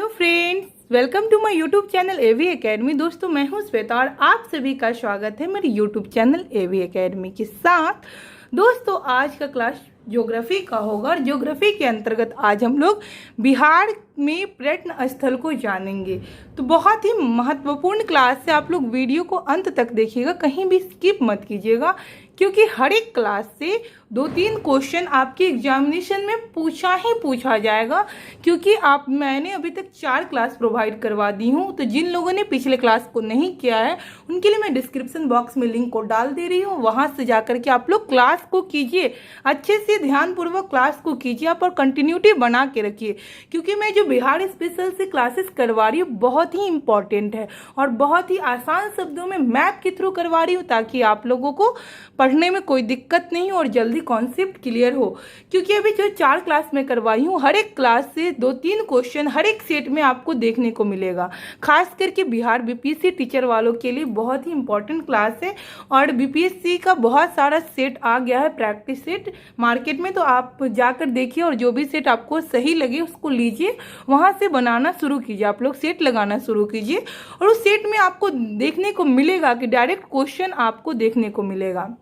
Hello friends, welcome to my YouTube channel AV academy. दोस्तों, मैं हूं श्वेता और आप सभी का स्वागत है मेरे यूट्यूब चैनल एवी एकेडमी के साथ। दोस्तों, आज का क्लास ज्योग्राफी का होगा और ज्योग्राफी के अंतर्गत आज हम लोग बिहार में पर्यटन स्थल को जानेंगे। तो बहुत ही महत्वपूर्ण क्लास है, आप लोग वीडियो को अंत तक देखिएगा, कहीं भी स्किप मत कीजिएगा, क्योंकि हर एक क्लास से 2-3 क्वेश्चन आपके एग्जामिनेशन में पूछा ही पूछा जाएगा। क्योंकि मैंने अभी तक 4 क्लास प्रोवाइड करवा दी हूँ, तो जिन लोगों ने पिछले क्लास को नहीं किया है उनके लिए मैं डिस्क्रिप्शन बॉक्स में लिंक को डाल दे रही हूँ। वहाँ से जाकर के आप लोग क्लास को कीजिए, अच्छे से ध्यानपूर्वक क्लास को कीजिए आप, और कंटिन्यूटी बना के रखिए। क्योंकि मैं जो बिहार स्पेशल से क्लासेस करवा रही हूँ बहुत ही इंपॉर्टेंट है और बहुत ही आसान शब्दों में मैप के थ्रू करवा रही हूँ, ताकि आप लोगों को पढ़ने में कोई दिक्कत नहीं हो और जल्दी कॉन्सेप्ट क्लियर हो। क्योंकि अभी जो 4 क्लास में करवाई हूँ, हर एक क्लास से 2-3 क्वेश्चन हर एक सेट में आपको देखने को मिलेगा। खास करके बिहार बीपीएससी टीचर वालों के लिए बहुत ही इंपॉर्टेंट क्लास है। और बीपीएससी का बहुत सारा सेट आ गया है, प्रैक्टिस सेट मार्केट में, तो आप जाकर देखिए और जो भी सेट आपको सही लगे उसको लीजिए, वहां से बनाना शुरू कीजिए, आप लोग सेट लगाना शुरू कीजिए। और उस सेट में आपको देखने को मिलेगा कि डायरेक्ट क्वेश्चन आपको देखने को मिलेगा।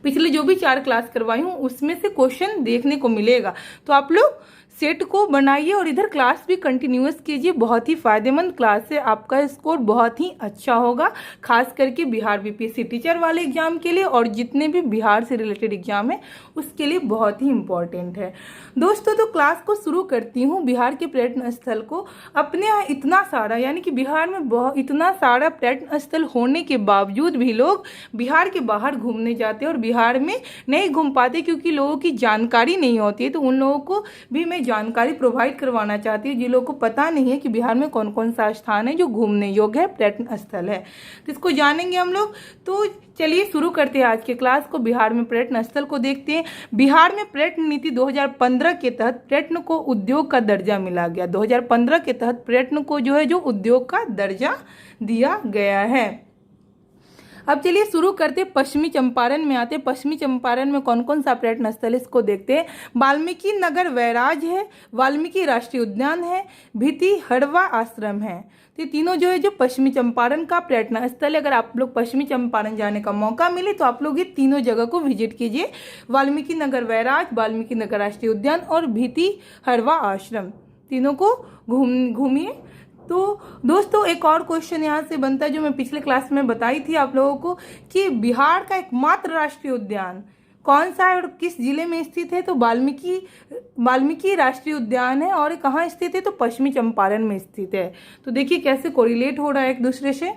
पिछले जो भी 4 क्लास करवाई हूँ उसमें से क्वेश्चन देखने को मिलेगा, तो आप लोग सेट को बनाइए और इधर क्लास भी कंटिन्यूअस कीजिए। बहुत ही फायदेमंद क्लास है, आपका स्कोर बहुत ही अच्छा होगा, खास करके बिहार बीपीएससी टीचर वाले एग्जाम के लिए और जितने भी बिहार से रिलेटेड एग्जाम है उसके लिए बहुत ही इंपॉर्टेंट है। दोस्तों, तो क्लास को शुरू करती हूँ। बिहार के पर्यटन स्थल को अपने यहाँ इतना सारा, यानी कि बिहार में इतना सारा पर्यटन स्थल होने के बावजूद भी लोग बिहार के बाहर घूमने जाते हैं और बिहार में नहीं घूम पाते, क्योंकि लोगों की जानकारी नहीं होती है। तो उन लोगों को भी मैं जानकारी प्रोवाइड करवाना चाहती हूँ जिन लोगों को पता नहीं है कि बिहार में कौन कौन सा स्थान है जो घूमने योग्य है, पर्यटन स्थल है। तो इसको जानेंगे हम लोग। तो चलिए शुरू करते हैं आज के क्लास को। बिहार में पर्यटन स्थल को देखते हैं। बिहार में पर्यटन नीति 2015 के तहत पर्यटन को उद्योग का दर्जा मिला गया। 2015 के तहत पर्यटन को जो उद्योग का दर्जा दिया गया है। अब चलिए शुरू करते, पश्चिमी चंपारण में आते। पश्चिमी चंपारण में कौन कौन सा पर्यटन स्थल इसको देखते हैं। वाल्मीकि नगर वैराज है, वाल्मीकि राष्ट्रीय उद्यान है, भितिहरवा आश्रम है। तो ये तीनों जो पश्चिमी चंपारण का पर्यटन स्थल है। अगर आप लोग पश्चिमी चंपारण जाने का मौका मिले तो आप लोग ये तीनों जगह को विजिट कीजिए, वाल्मीकि नगर वैराज, वाल्मीकि नगर राष्ट्रीय उद्यान और भितिहरवा आश्रम, तीनों को घूमिए। तो दोस्तों, एक और क्वेश्चन यहाँ से बनता है जो मैं पिछले क्लास में बताई थी आप लोगों को, कि बिहार का एकमात्र राष्ट्रीय उद्यान कौन सा है और किस जिले में स्थित है। तो वाल्मीकि राष्ट्रीय उद्यान है और कहाँ स्थित है, तो पश्चिमी चंपारण में स्थित है। तो देखिए कैसे कोरिलेट हो रहा है एक दूसरे से।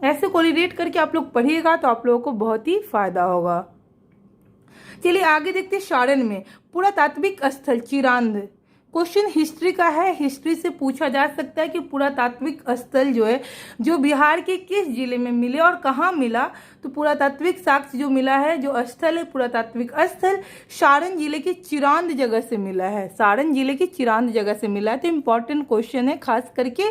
ऐसे कोरिलेट करके आप लोग पढ़िएगा तो आप लोगों को बहुत ही फायदा होगा। चलिए आगे देखते हैं। सारण में पुरातात्विक स्थल चिरांद। क्वेश्चन हिस्ट्री का है, हिस्ट्री से पूछा जा सकता है कि पुरातात्विक स्थल जो बिहार के किस जिले में मिले और कहाँ मिला। तो पुरातात्विक साक्ष्य जो मिला है, जो स्थल है पुरातात्विक स्थल, सारण जिले की चिरांद जगह से मिला है। सारण जिले की चिरांद जगह से मिला है। तो इम्पोर्टेंट क्वेश्चन है, खास करके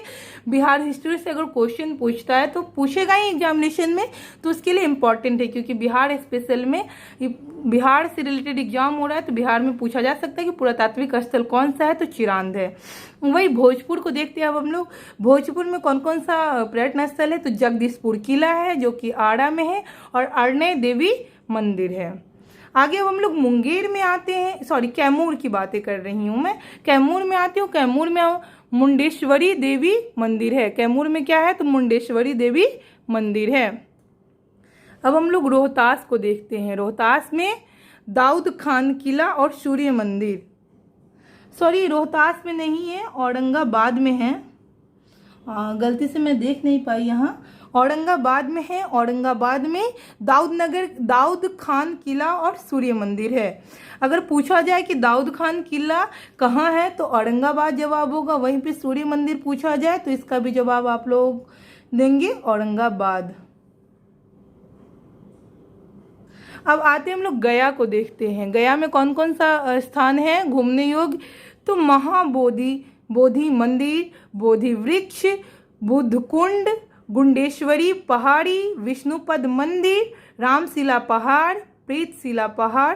बिहार हिस्ट्री से अगर क्वेश्चन पूछता है तो पूछेगा ही एग्जामिनेशन में, तो उसके लिए इम्पोर्टेंट है। क्योंकि बिहार स्पेशल में बिहार से रिलेटेड एग्जाम हो रहा है, तो बिहार में पूछा जा सकता है कि पुरातात्विक स्थल कौन सा है, तो चिरांद है। वही भोजपुर को देखते हैं अब हम लोग। भोजपुर में कौन कौन सा पर्यटन स्थल है, तो जगदीशपुर किला है जो कि आड़ा में है और अरण्य देवी मंदिर है। आगे अब हम लोग मुंगेर में आते हैं, सॉरी कैमूर की बातें कर रही हूँ मैं। कैमूर में आती हूँ। कैमूर में मुंडेश्वरी देवी मंदिर है। कैमूर में क्या है, तो मुंडेश्वरी देवी मंदिर है। अब हम लोग रोहतास को देखते हैं। रोहतास में दाऊद खान किला और सूर्य मंदिर, सॉरी रोहतास में नहीं है, औरंगाबाद में है। गलती से मैं देख नहीं पाई, यहाँ औरंगाबाद में है। औरंगाबाद में दाऊद खान किला और सूर्य मंदिर है। अगर पूछा जाए कि दाऊद खान किला कहाँ है, तो औरंगाबाद जवाब होगा। वहीं पे सूर्य मंदिर पूछा जाए तो इसका भी जवाब आप लोग देंगे औरंगाबाद। अब आते हम लोग गया को देखते हैं। गया में कौन कौन सा स्थान है घूमने योग्य, तो बोधि मंदिर, बोधि वृक्ष, बुद्ध कुंड, गुंडेश्वरी पहाड़ी, विष्णुपद मंदिर, रामशिला पहाड़, प्रीतशिला पहाड़,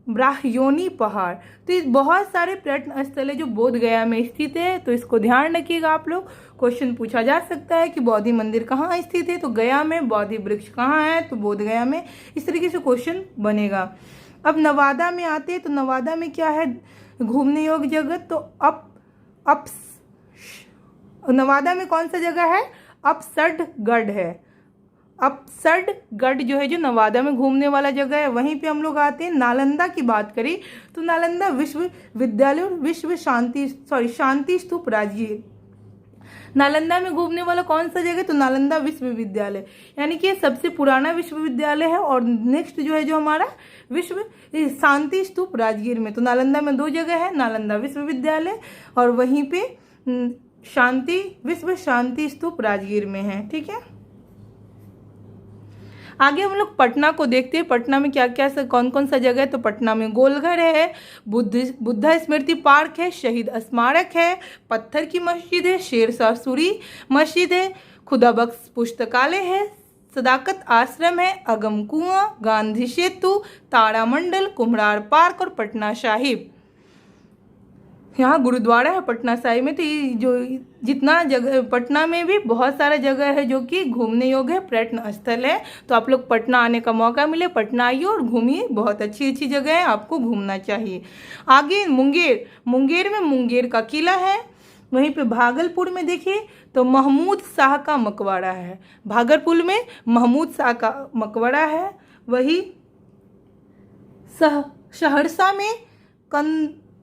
ब्राह्योनी पहाड़। तो ये बहुत सारे पर्यटन स्थल है जो बोध गया में स्थित है, तो इसको ध्यान रखिएगा आप लोग। क्वेश्चन पूछा जा सकता है कि बोधि मंदिर कहाँ स्थित है, तो गया में। बोधि वृक्ष कहाँ है, तो बोध गया में। इस तरीके से क्वेश्चन बनेगा। अब नवादा में आते हैं, तो नवादा में क्या है घूमने योग्य जगह, तो नवादा में कौन सा जगह है, अपसरगढ़ है। अपसरगढ़ जो है जो नवादा में घूमने वाला जगह है। वहीं पे हम लोग आते हैं नालंदा की बात करें तो नालंदा विश्वविद्यालय और शांति स्तूप राजगीर। नालंदा में घूमने वाला कौन सा जगह, तो नालंदा विश्वविद्यालय, यानी कि सबसे पुराना विश्वविद्यालय है। और नेक्स्ट जो है जो हमारा विश्व शांति स्तूप राजगीर में। तो नालंदा में 2 जगह है, नालंदा विश्वविद्यालय और वहीं पे विश्व शांति स्तूप राजगीर में है। ठीक है, आगे हम लोग पटना को देखते हैं। पटना में क्या क्या कौन कौन सा जगह है, तो पटना में गोलघर है, बुद्धा स्मृति पार्क है, शहीद स्मारक है, पत्थर की मस्जिद है, शेरशाह सूरी मस्जिद है, खुदाबख्श पुस्तकालय है, सदाकत आश्रम है, अगम कुआं, गांधी सेतु, तारामंडल, कुम्हरार पार्क और पटना साहिब। यहाँ गुरुद्वारा है पटना साहिब में। तो ये जो जितना जगह पटना में भी बहुत सारा जगह है जो कि घूमने योग्य है, पर्यटन स्थल है। तो आप लोग पटना आने का मौका मिले, पटना आइए और घूमिए, बहुत अच्छी अच्छी जगह है, आपको घूमना चाहिए। आगे मुंगेर में मुंगेर का किला है। वहीं पे भागलपुर में देखिए तो महमूद शाह का मकबरा है। भागलपुर में महमूद शाह का मकबरा है। वही सहरसा में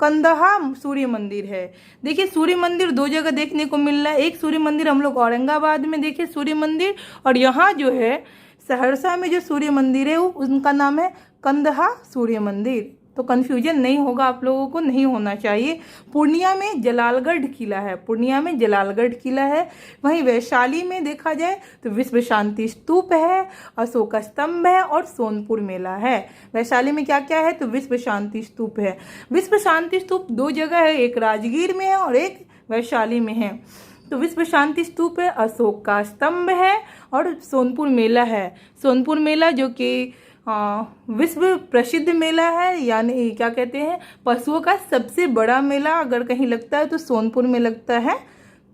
कंदहा सूर्य मंदिर है। देखिए सूर्य मंदिर 2 जगह देखने को मिल रहा है। एक सूर्य मंदिर हम लोग औरंगाबाद में देखे सूर्य मंदिर, और यहाँ जो है सहरसा में जो सूर्य मंदिर है वो उनका नाम है कंदहा सूर्य मंदिर। तो कन्फ्यूजन नहीं होगा, आप लोगों को नहीं होना चाहिए। पूर्णिया में जलालगढ़ किला है, पूर्णिया में जलालगढ़ किला है। वहीं वैशाली में देखा जाए तो विश्व शांति स्तूप है, अशोक स्तंभ है और सोनपुर मेला है। वैशाली में क्या क्या है, तो विश्व शांति स्तूप है। विश्व शांति स्तूप 2 जगह है, एक राजगीर में है और एक वैशाली में है। तो विश्व शांति स्तूप है, अशोक का स्तंभ है और सोनपुर मेला है। सोनपुर मेला जो कि विश्व प्रसिद्ध मेला है, यानी क्या कहते हैं पशुओं का सबसे बड़ा मेला अगर कहीं लगता है तो सोनपुर में लगता है।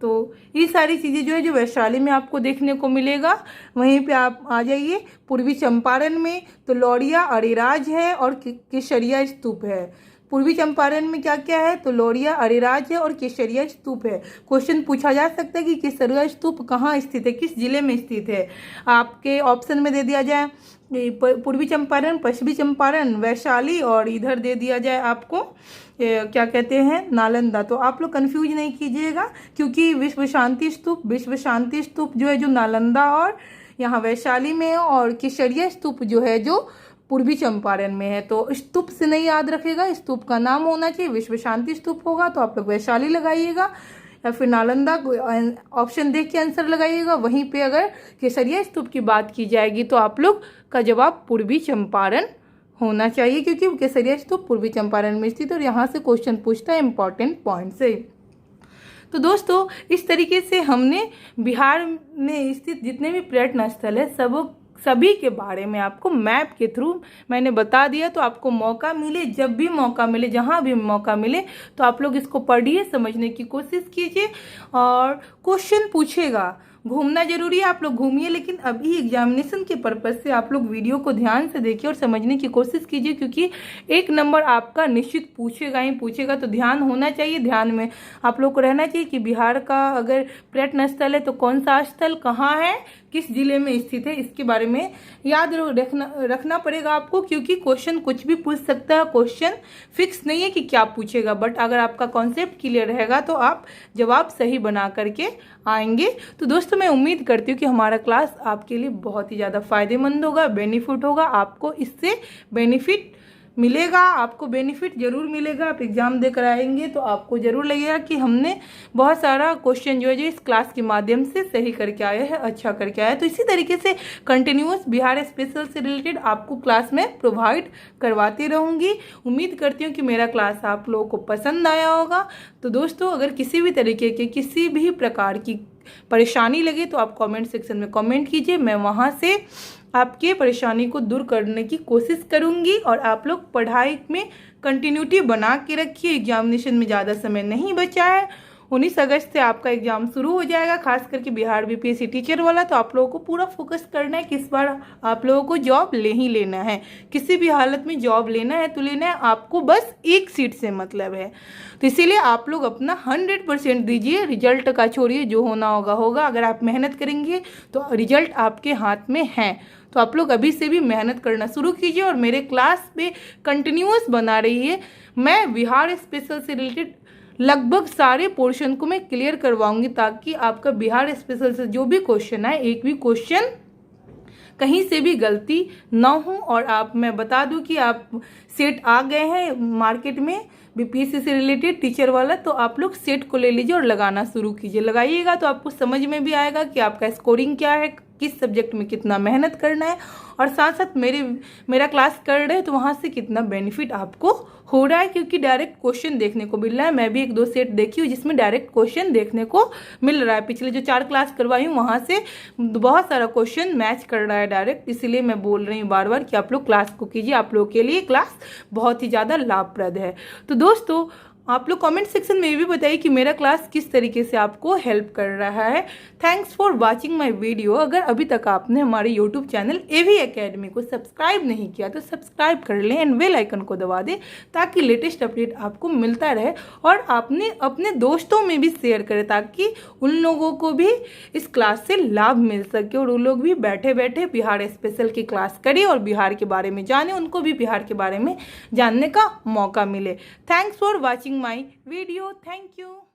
तो ये सारी चीज़ें जो है जो वैशाली में आपको देखने को मिलेगा। वहीं पे आप आ जाइए पूर्वी चंपारण में, तो लौरिया अरिराज है और केसरिया स्तूप है। पूर्वी चंपारण में क्या क्या है, तो लौरिया अरिराज है और केसरिया स्तूप है। क्वेश्चन पूछा जा सकता है कि केसरिया स्तूप कहाँ स्थित है, किस जिले में स्थित है। आपके ऑप्शन में दे दिया जाए पूर्वी चंपारण, पश्चिमी चंपारण, वैशाली और इधर दे दिया जाए आपको क्या कहते हैं नालंदा। तो आप लोग कंफ्यूज नहीं कीजिएगा, क्योंकि विश्व शांति स्तूप जो है जो नालंदा और यहाँ वैशाली में है, और केसरिया स्तूप जो है जो पूर्वी चंपारण में है। तो स्तूप से नहीं याद रखेगा, स्तूप का नाम होना चाहिए। विश्व शांति स्तूप होगा तो आप लोग वैशाली लगाइएगा, या फिर नालंदा ऑप्शन देख के आंसर लगाइएगा। वहीं पे अगर केसरिया स्तूप की बात की जाएगी तो आप लोग का जवाब पूर्वी चंपारण होना चाहिए, क्योंकि केसरिया स्तूप पूर्वी चंपारण में स्थित है और यहाँ से क्वेश्चन पूछता है इंपॉर्टेंट पॉइंट से। तो दोस्तों इस तरीके से हमने बिहार में स्थित जितने भी पर्यटन स्थल है सभी के बारे में आपको मैप के थ्रू मैंने बता दिया। तो आपको मौका मिले, जब भी मौका मिले, जहाँ भी मौका मिले, तो आप लोग इसको पढ़िए, समझने की कोशिश कीजिए। और क्वेश्चन पूछेगा, घूमना जरूरी है, आप लोग घूमिए, लेकिन अभी एग्जामिनेशन के पर्पज से आप लोग वीडियो को ध्यान से देखिए और समझने की कोशिश कीजिए, क्योंकि 1 नंबर आपका निश्चित पूछेगा ही पूछेगा। तो ध्यान होना चाहिए, ध्यान में आप लोग को रहना चाहिए कि बिहार का अगर पर्यटन स्थल है तो कौन सा स्थल कहाँ है, किस जिले में स्थित है, इसके बारे में याद रखना पड़ेगा आपको, क्योंकि क्वेश्चन कुछ भी पूछ सकता है। क्वेश्चन फिक्स नहीं है कि क्या पूछेगा, बट अगर आपका कॉन्सेप्ट क्लियर रहेगा तो आप जवाब सही बना करके आएंगे। तो दोस्तों मैं उम्मीद करती हूँ कि हमारा क्लास आपके लिए बहुत ही ज़्यादा फायदेमंद होगा, बेनिफिट होगा, आपको इससे बेनिफिट मिलेगा, आपको बेनिफिट जरूर मिलेगा। आप एग्जाम देकर आएंगे तो आपको जरूर लगेगा कि हमने बहुत सारा क्वेश्चन जो है जो इस क्लास के माध्यम से सही करके आए हैं, अच्छा करके आए हैं। तो इसी तरीके से कंटिन्यूअस बिहार स्पेशल से रिलेटेड आपको क्लास में प्रोवाइड करवाती रहूंगी। उम्मीद करती हूँ कि मेरा क्लास आप लोगों को पसंद आया होगा। तो दोस्तों अगर किसी भी तरीके के किसी भी प्रकार की परेशानी लगे तो आप कमेंट सेक्शन में कमेंट कीजिए, मैं वहाँ से आपके परेशानी को दूर करने की कोशिश करूँगी। और आप लोग पढ़ाई में कंटिन्यूटी बना के रखिए, एग्जामिनेशन में ज़्यादा समय नहीं बचा है। 19 अगस्त से आपका एग्जाम शुरू हो जाएगा, खास करके बिहार बीपीएससी टीचर वाला। तो आप लोगों को पूरा फोकस करना है कि इस बार आप लोगों को जॉब ले ही लेना है, किसी भी हालत में जॉब लेना है तो लेना है, आपको बस एक सीट से मतलब है। तो इसीलिए आप लोग अपना 100% दीजिए, रिजल्ट का छोड़िए, जो होना होगा होगा। अगर आप मेहनत करेंगे तो रिजल्ट आपके हाथ में है। तो आप लोग अभी से भी मेहनत करना शुरू कीजिए और मेरे क्लास पे कंटिन्यूअस बना रहिए। मैं बिहार स्पेशल से रिलेटेड लगभग सारे पोर्शन को मैं क्लियर करवाऊंगी, ताकि आपका बिहार स्पेशल से जो भी क्वेश्चन आए, एक भी क्वेश्चन कहीं से भी गलती ना हो। और आप, मैं बता दूं कि आप सेट आ गए हैं मार्केट में बीपीएससी से रिलेटेड टीचर वाला, तो आप लोग सेट को ले लीजिए और लगाना शुरू कीजिए। लगाइएगा तो आपको समझ में भी आएगा कि आपका स्कोरिंग क्या है, किस सब्जेक्ट में कितना मेहनत करना है, और साथ साथ मेरा क्लास कर रहे हैं तो वहाँ से कितना बेनिफिट आपको हो रहा है, क्योंकि डायरेक्ट क्वेश्चन देखने को मिल रहा है। मैं भी 1-2 सेट देखी हूँ जिसमें डायरेक्ट क्वेश्चन देखने को मिल रहा है। पिछले जो 4 क्लास करवाई हूँ वहाँ से बहुत सारा क्वेश्चन मैच कर रहा है डायरेक्ट। इसीलिए मैं बोल रही हूँ बार बार कि आप लोग क्लास को कीजिए, आप लोगों के लिए क्लास बहुत ही ज़्यादा लाभप्रद है। तो दोस्तों, आप लोग कमेंट सेक्शन में भी बताइए कि मेरा क्लास किस तरीके से आपको हेल्प कर रहा है। Thanks for watching my video. अगर अभी तक आपने हमारे यूट्यूब चैनल एवी एकेडमी को सब्सक्राइब नहीं किया तो सब्सक्राइब कर लें एंड बेल आइकन को दबा दें, ताकि लेटेस्ट अपडेट आपको मिलता रहे। और आपने अपने दोस्तों में भी शेयर करें, ताकि उन लोगों को भी इस क्लास से लाभ मिल सके और उन लोग भी बैठे बैठे बिहार स्पेशल की क्लास करें और बिहार के बारे में जाने, उनको भी बिहार के बारे में जानने का मौका मिले। Thanks for watching my video. Thank you.